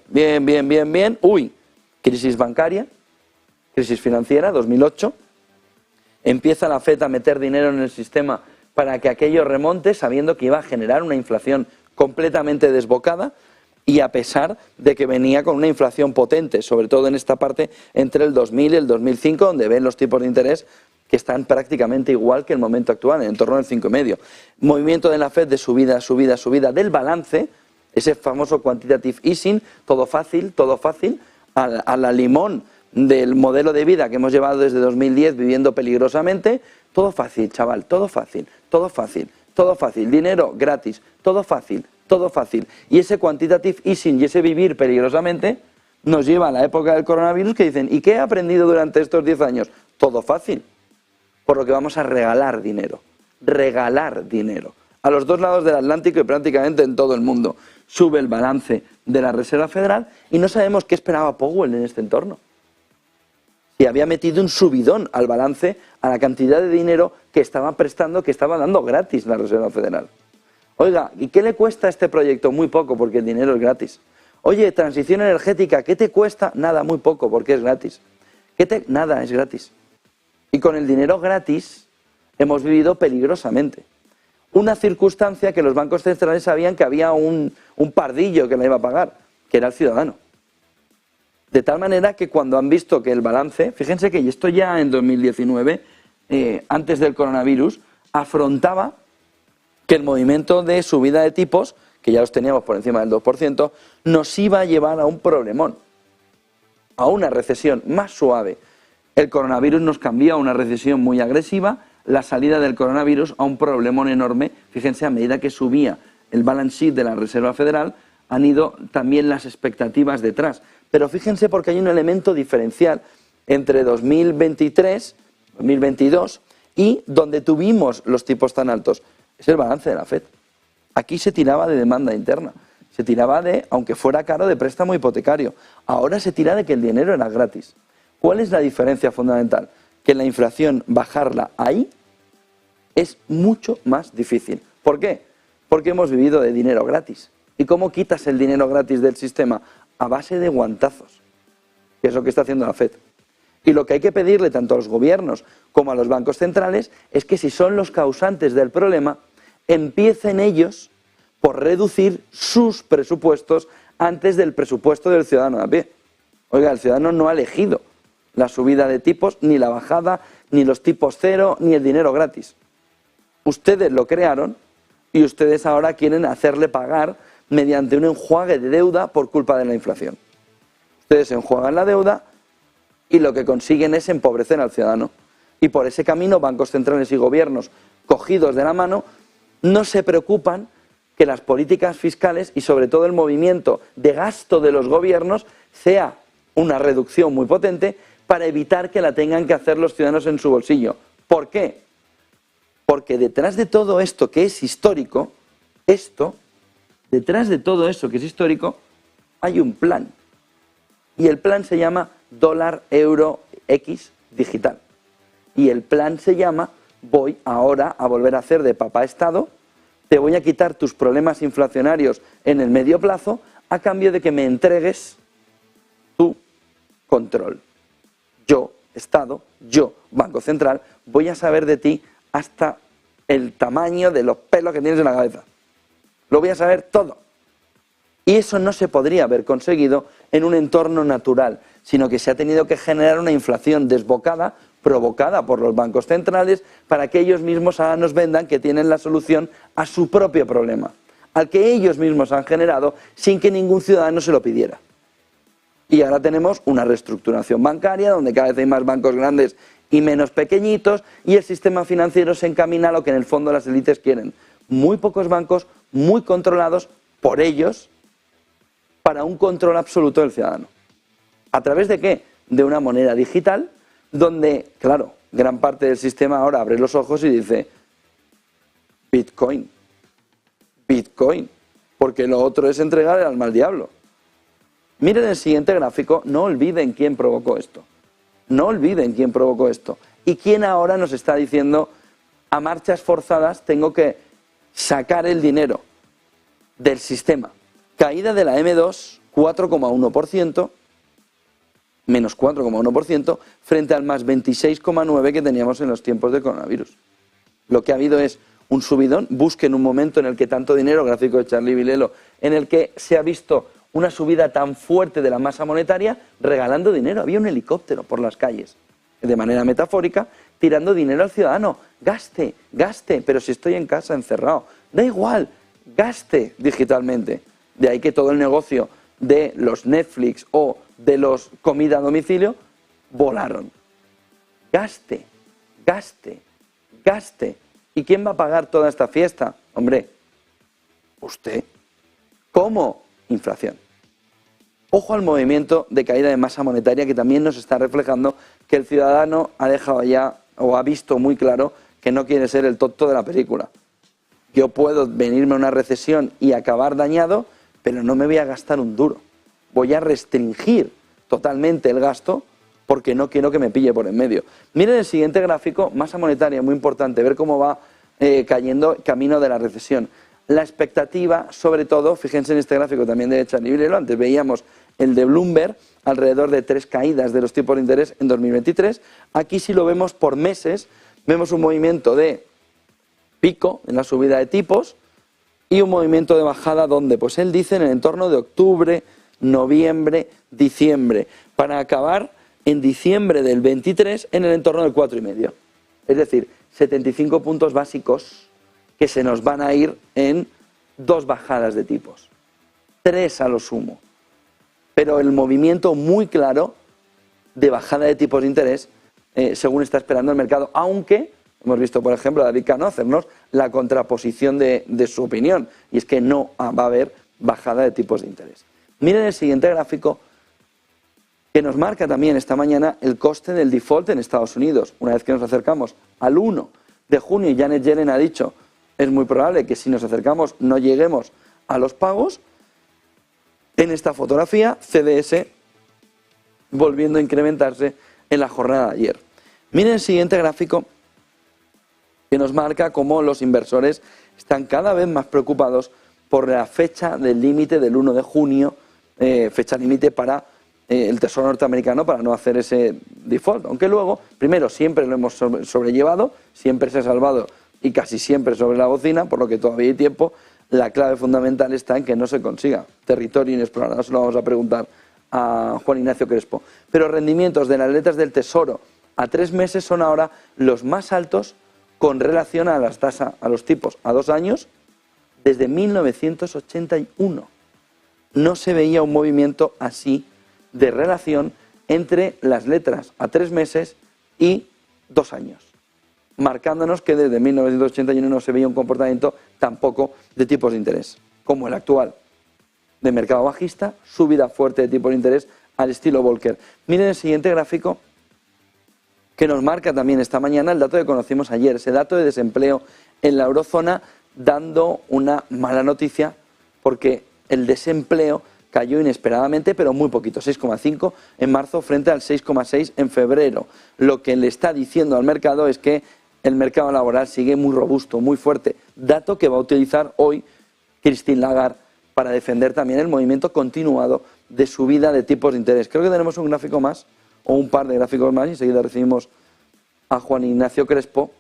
bien. Uy, crisis bancaria, crisis financiera, 2008. Empieza la Fed a meter dinero en el sistema para que aquello remonte, sabiendo que iba a generar una inflación completamente desbocada. y a pesar de que venía con una inflación potente, sobre todo en esta parte entre el 2000 y el 2005, donde ven los tipos de interés que están prácticamente igual que el momento actual, en torno al 5,5. Movimiento de la Fed de subida, subida, subida del balance, ese famoso quantitative easing, todo fácil, a la limón del modelo de vida que hemos llevado desde 2010 viviendo peligrosamente, todo fácil, chaval, todo fácil, todo fácil, todo fácil, dinero gratis, todo fácil, todo fácil. Y ese quantitative easing y ese vivir peligrosamente nos lleva a la época del coronavirus que dicen, ¿y qué he aprendido durante estos 10 años? Todo fácil. Por lo que vamos a regalar dinero a los dos lados del Atlántico y prácticamente en todo el mundo. Sube el balance de la Reserva Federal y no sabemos qué esperaba Powell en este entorno. Y había metido un subidón al balance, a la cantidad de dinero que estaba prestando, que estaba dando gratis la Reserva Federal. Oiga, ¿y qué le cuesta a este proyecto? Muy poco, porque el dinero es gratis. Oye, transición energética, ¿qué te cuesta? Nada, muy poco, porque es gratis. Nada, es gratis. Y con el dinero gratis hemos vivido peligrosamente. Una circunstancia que los bancos centrales sabían que había un pardillo que la iba a pagar, que era el ciudadano. De tal manera que cuando han visto que el balance, fíjense que esto ya en 2019, antes del coronavirus, afrontaba que el movimiento de subida de tipos, que ya los teníamos por encima del 2%, nos iba a llevar a un problemón, a una recesión más suave. El coronavirus nos cambió a una recesión muy agresiva, la salida del coronavirus a un problemón enorme. Fíjense, a medida que subía el balance sheet de la Reserva Federal, han ido también las expectativas detrás. Pero fíjense porque hay un elemento diferencial entre 2023, 2022 y donde tuvimos los tipos tan altos. Es el balance de la Fed. Aquí se tiraba de demanda interna, se tiraba de, aunque fuera caro, de préstamo hipotecario. Ahora se tira de que el dinero era gratis. ¿Cuál es la diferencia fundamental? Que la inflación, bajarla ahí, es mucho más difícil. ¿Por qué? Porque hemos vivido de dinero gratis. ¿Y cómo quitas el dinero gratis del sistema? A base de guantazos, que es lo que está haciendo la Fed. Y lo que hay que pedirle tanto a los gobiernos como a los bancos centrales es que si son los causantes del problema, empiecen ellos por reducir sus presupuestos antes del presupuesto del ciudadano de a pie. Oiga, el ciudadano no ha elegido la subida de tipos, ni la bajada, ni los tipos cero, ni el dinero gratis. Ustedes lo crearon y ustedes ahora quieren hacerle pagar mediante un enjuague de deuda por culpa de la inflación. Ustedes enjuagan la deuda y lo que consiguen es empobrecer al ciudadano. Y por ese camino, bancos centrales y gobiernos cogidos de la mano no se preocupan que las políticas fiscales y sobre todo el movimiento de gasto de los gobiernos sea una reducción muy potente para evitar que la tengan que hacer los ciudadanos en su bolsillo. ¿Por qué? Porque detrás de todo esto que es histórico, detrás de todo eso que es histórico, hay un plan. Y el plan se llama dólar euro X digital. Y el plan se llama voy ahora a volver a hacer de papá Estado, te voy a quitar tus problemas inflacionarios en el medio plazo a cambio de que me entregues tu control. Yo, Estado, yo, Banco Central, voy a saber de ti hasta el tamaño de los pelos que tienes en la cabeza. Lo voy a saber todo. Y eso no se podría haber conseguido en un entorno natural, sino que se ha tenido que generar una inflación desbocada, provocada por los bancos centrales, para que ellos mismos ahora nos vendan que tienen la solución a su propio problema, al que ellos mismos han generado sin que ningún ciudadano se lo pidiera. Y ahora tenemos una reestructuración bancaria, donde cada vez hay más bancos grandes y menos pequeñitos, y el sistema financiero se encamina a lo que en el fondo las élites quieren. Muy pocos bancos, muy controlados por ellos, para un control absoluto del ciudadano. ¿A través de qué? De una moneda digital, donde, claro, gran parte del sistema ahora abre los ojos y dice Bitcoin, porque lo otro es entregar el alma al diablo. Miren el siguiente gráfico, no olviden quién provocó esto. No olviden quién provocó esto. Y quién ahora nos está diciendo, a marchas forzadas tengo que sacar el dinero del sistema. Caída de la M2, 4,1%, menos 4,1%, frente al más 26,9% que teníamos en los tiempos del coronavirus. Lo que ha habido es un subidón. Busquen un momento en el que tanto dinero, gráfico de Charlie Vilelo, en el que se ha visto una subida tan fuerte de la masa monetaria regalando dinero. Había un helicóptero por las calles, de manera metafórica, tirando dinero al ciudadano. Gaste, gaste, pero si estoy en casa encerrado, da igual, gaste digitalmente. De ahí que todo el negocio de los Netflix o de los comida a domicilio volaron. Gaste, gaste, gaste. ¿Y quién va a pagar toda esta fiesta? Hombre, usted. ¿Cómo? Inflación. Ojo al movimiento de caída de masa monetaria que también nos está reflejando que el ciudadano ha dejado ya o ha visto muy claro que no quiere ser el tonto de la película. Yo puedo venirme a una recesión y acabar dañado, pero no me voy a gastar un duro. Voy a restringir totalmente el gasto porque no quiero que me pille por en medio. Miren el siguiente gráfico, masa monetaria, muy importante, ver cómo va cayendo camino de la recesión. La expectativa, sobre todo, fíjense en este gráfico también de Charlie Vilelo, antes veíamos el de Bloomberg, alrededor de 3 caídas de los tipos de interés en 2023. Aquí si lo vemos por meses, vemos un movimiento de pico en la subida de tipos y un movimiento de bajada, ¿dónde? Pues él dice en el entorno de octubre, noviembre, diciembre, para acabar en diciembre del 23 en el entorno del 4,5. Es decir, 75 puntos básicos que se nos van a ir en 2 bajadas de tipos, 3 a lo sumo. Pero el movimiento muy claro de bajada de tipos de interés, según está esperando el mercado, aunque hemos visto, por ejemplo, a David Cano hacernos la contraposición de su opinión, y es que no va a haber bajada de tipos de interés. Miren el siguiente gráfico, que nos marca también esta mañana el coste del default en Estados Unidos. Una vez que nos acercamos al 1 de junio, y Janet Yellen ha dicho, es muy probable que si nos acercamos no lleguemos a los pagos. En esta fotografía, CDS volviendo a incrementarse en la jornada de ayer. Miren el siguiente gráfico que nos marca cómo los inversores están cada vez más preocupados por la fecha del límite del 1 de junio, fecha límite para el Tesoro norteamericano para no hacer ese default. Aunque luego, primero, siempre lo hemos sobrellevado, siempre se ha salvado y casi siempre sobre la bocina, por lo que todavía hay tiempo. La clave fundamental está en que no se consiga territorio inexplorado. Eso lo vamos a preguntar a Juan Ignacio Crespo. Pero rendimientos de las letras del Tesoro a 3 meses son ahora los más altos con relación a las tasas, a los tipos a 2 años desde 1981. No se veía un movimiento así de relación entre las letras a 3 meses y 2 años, marcándonos que desde 1981 no se veía un comportamiento tampoco de tipos de interés, como el actual, de mercado bajista, subida fuerte de tipos de interés al estilo Volcker. Miren el siguiente gráfico que nos marca también esta mañana el dato que conocimos ayer, ese dato de desempleo en la eurozona, dando una mala noticia porque el desempleo cayó inesperadamente, pero muy poquito, 6,5 en marzo frente al 6,6 en febrero. Lo que le está diciendo al mercado es que el mercado laboral sigue muy robusto, muy fuerte, dato que va a utilizar hoy Christine Lagarde para defender también el movimiento continuado de subida de tipos de interés. Creo que tenemos un gráfico más, o un par de gráficos más, y enseguida recibimos a Juan Ignacio Crespo,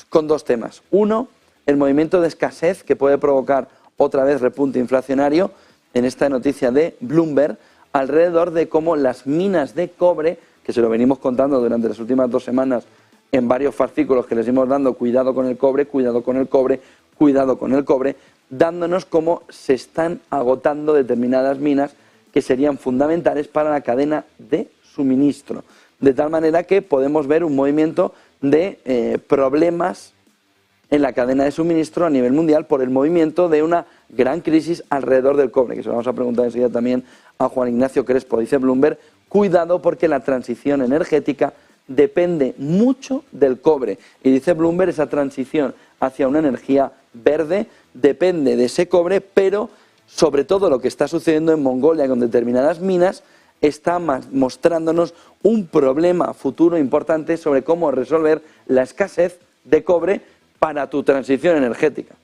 con 2 temas. Uno, el movimiento de escasez que puede provocar otra vez repunte inflacionario, en esta noticia de Bloomberg, alrededor de cómo las minas de cobre, que se lo venimos contando durante las últimas 2 semanas en varios fascículos que les hemos dando, cuidado con el cobre, cuidado con el cobre, cuidado con el cobre, dándonos cómo se están agotando determinadas minas que serían fundamentales para la cadena de suministro. De tal manera que podemos ver un movimiento de problemas en la cadena de suministro a nivel mundial por el movimiento de una gran crisis alrededor del cobre, que se lo vamos a preguntar enseguida también a Juan Ignacio Crespo. Dice Bloomberg, cuidado porque la transición energética depende mucho del cobre. Y dice Bloomberg, esa transición hacia una energía verde depende de ese cobre, pero sobre todo lo que está sucediendo en Mongolia con determinadas minas está mostrándonos un problema futuro importante sobre cómo resolver la escasez de cobre para tu transición energética.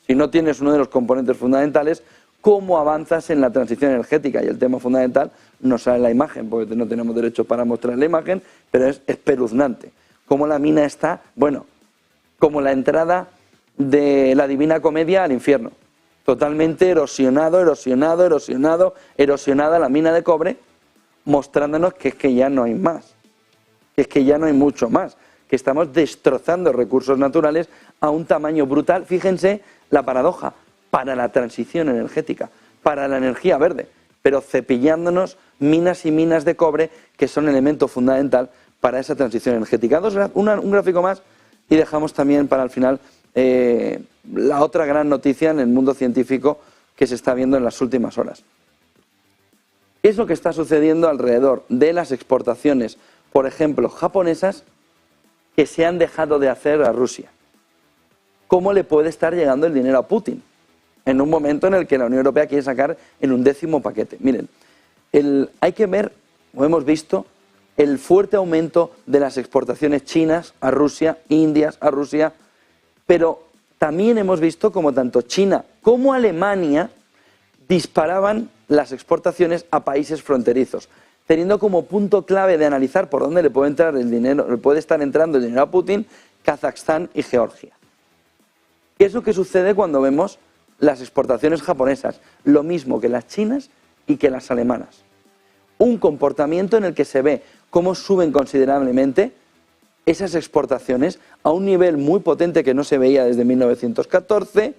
Si no tienes uno de los componentes fundamentales, ¿cómo avanzas en la transición energética? Y el tema fundamental no sale en la imagen, porque no tenemos derecho para mostrar la imagen, pero es espeluznante. Cómo la mina está, bueno, como la entrada de la Divina Comedia al infierno. Totalmente erosionada la mina de cobre, mostrándonos que es que ya no hay más, que es que ya no hay mucho más, que estamos destrozando recursos naturales a un tamaño brutal. Fíjense la paradoja, para la transición energética, para la energía verde, pero cepillándonos minas y minas de cobre que son elemento fundamental para esa transición energética. Un gráfico más y dejamos también para el final la otra gran noticia en el mundo científico que se está viendo en las últimas horas. ¿Qué es lo que está sucediendo alrededor de las exportaciones, por ejemplo, japonesas, que se han dejado de hacer a Rusia? ¿Cómo le puede estar llegando el dinero a Putin en un momento en el que la Unión Europea quiere sacar en un 10º paquete? Miren, hay que ver, o hemos visto, el fuerte aumento de las exportaciones chinas a Rusia, indias a Rusia, pero también hemos visto como tanto China como Alemania disparaban las exportaciones a países fronterizos, teniendo como punto clave de analizar por dónde le puede entrar el dinero, le puede estar entrando el dinero a Putin, Kazajstán y Georgia. ¿Qué es lo que sucede cuando vemos las exportaciones japonesas? Lo mismo que las chinas y que las alemanas. Un comportamiento en el que se ve cómo suben considerablemente esas exportaciones a un nivel muy potente que no se veía desde 2014,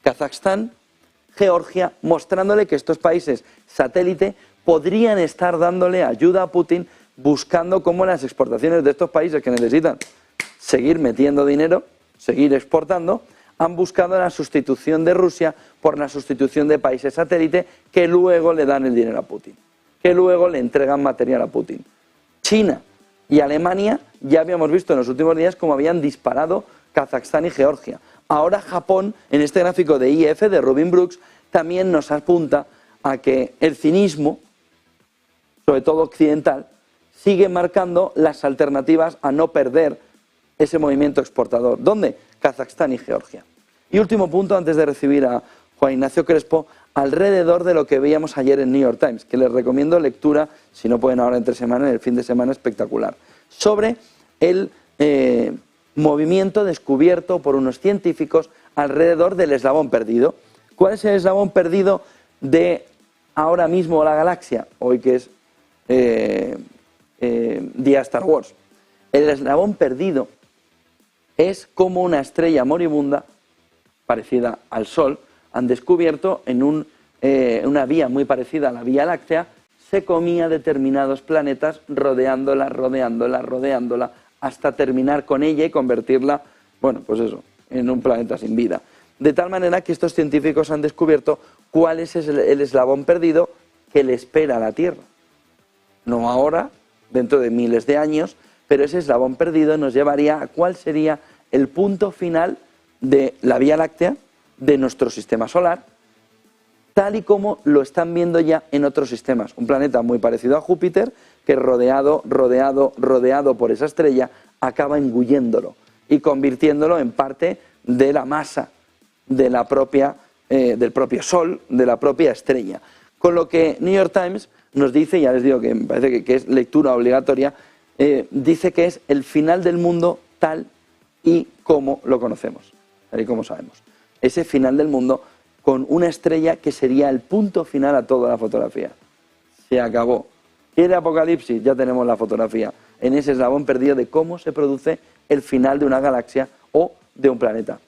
Kazajstán, Georgia, mostrándole que estos países satélite podrían estar dándole ayuda a Putin, buscando cómo las exportaciones de estos países que necesitan seguir metiendo dinero, seguir exportando, han buscado la sustitución de Rusia por la sustitución de países satélite que luego le dan el dinero a Putin, que luego le entregan material a Putin. China y Alemania ya habíamos visto en los últimos días cómo habían disparado Kazajstán y Georgia. Ahora Japón, en este gráfico de IF de Robin Brooks, también nos apunta a que el cinismo, sobre todo occidental, sigue marcando las alternativas a no perder ese movimiento exportador. ¿Dónde? Kazajstán y Georgia. Y último punto, antes de recibir a Juan Ignacio Crespo, alrededor de lo que veíamos ayer en New York Times, que les recomiendo lectura, si no pueden ahora entre semana, en el fin de semana espectacular, sobre el movimiento descubierto por unos científicos alrededor del eslabón perdido. ¿Cuál es el eslabón perdido de ahora mismo la galaxia? Hoy que es día Star Wars. El eslabón perdido es como una estrella moribunda, parecida al Sol, han descubierto en una vía muy parecida a la Vía Láctea, se comía determinados planetas rodeándola, hasta terminar con ella y convertirla, bueno, pues eso, en un planeta sin vida. De tal manera que estos científicos han descubierto cuál es el eslabón perdido que le espera a la Tierra. No ahora, dentro de miles de años, pero ese eslabón perdido nos llevaría a cuál sería el punto final de la Vía Láctea, de nuestro sistema solar, tal y como lo están viendo ya en otros sistemas. Un planeta muy parecido a Júpiter, que rodeado por esa estrella, acaba engulléndolo y convirtiéndolo en parte de la masa de la del propio Sol, de la propia estrella. Con lo que New York Times nos dice, ya les digo que me parece que es lectura obligatoria, dice que es el final del mundo tal y como lo conocemos, tal y como sabemos. Ese final del mundo con una estrella que sería el punto final a toda la fotografía. Se acabó. ¿Quiere apocalipsis? Ya tenemos la fotografía en ese eslabón perdido de cómo se produce el final de una galaxia o de un planeta.